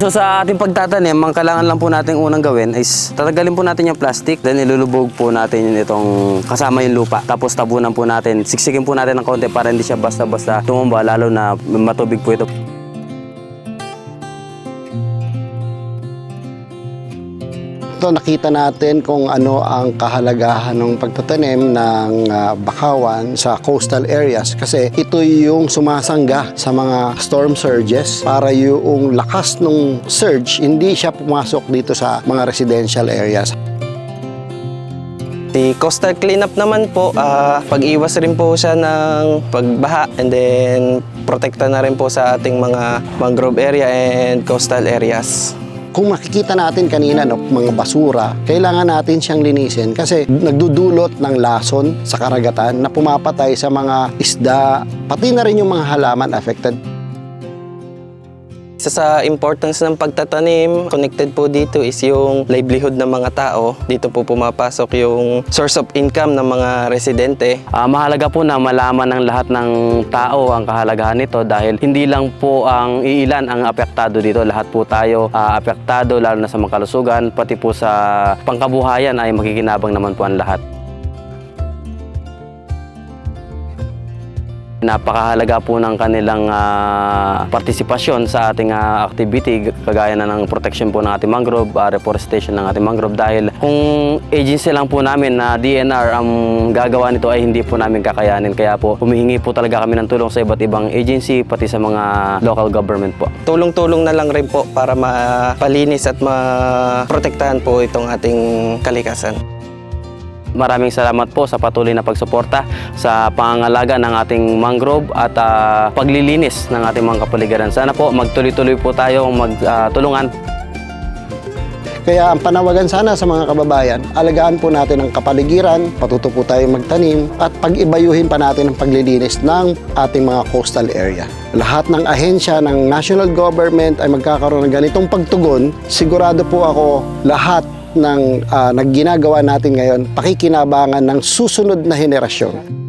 So sa ating pagtatanim, ang kailangan lang po natin unang gawin is tatagalin po natin yung plastic, then ilulubog po natin itong kasama yung lupa. Tapos tabunan po natin, siksikin po natin ng konti para hindi siya basta-basta tumumba, lalo na matubig po ito. Ito, nakita natin kung ano ang kahalagahan ng pagtatanim ng bakawan sa coastal areas kasi ito yung sumasangga sa mga storm surges para yung lakas ng surge hindi siya pumasok dito sa mga residential areas. Si coastal cleanup naman po, pag-iwas rin po siya ng pagbaha and then protekta na rin po sa ating mga mangrove area and coastal areas. Kung makikita natin kanina mga basura, kailangan natin siyang linisin kasi nagdudulot ng lason sa karagatan na pumapatay sa mga isda, pati na rin yung mga halaman affected. Isa sa importance ng pagtatanim, connected po dito is yung livelihood ng mga tao. Dito po pumapasok yung source of income ng mga residente. Mahalaga po na malaman ng lahat ng tao ang kahalagahan nito dahil hindi lang po ang iilan ang apektado dito. Lahat po tayo apektado, lalo na sa mga kalusugan, pati po sa pangkabuhayan ay makikinabang naman po ang lahat. Napakahalaga po ng kanilang partisipasyon sa ating activity, kagaya na ng protection po ng ating mangrove, reforestation ng ating mangrove, dahil kung agency lang po namin na DNR ang gagawa nito ay hindi po namin kakayanin. Kaya po humihingi po talaga kami ng tulong sa iba't ibang agency, pati sa mga local government po. Tulong-tulong na lang rin po para mapalinis at maprotektahan po itong ating kalikasan. Maraming salamat po sa patuloy na pagsuporta sa pangangalaga ng ating mangrove at paglilinis ng ating mga kapaligiran. Sana po magtuloy-tuloy po tayo magtulungan. Kaya ang panawagan sana sa mga kababayan, alagaan po natin ang kapaligiran, patuto po tayo magtanim at pag-ibayuhin pa natin ang paglilinis ng ating mga coastal area. Lahat ng ahensya ng national government ay magkakaroon ng ganitong pagtugon. Sigurado po ako lahat ng ginagawa natin ngayon, pakikinabangan ng susunod na henerasyon.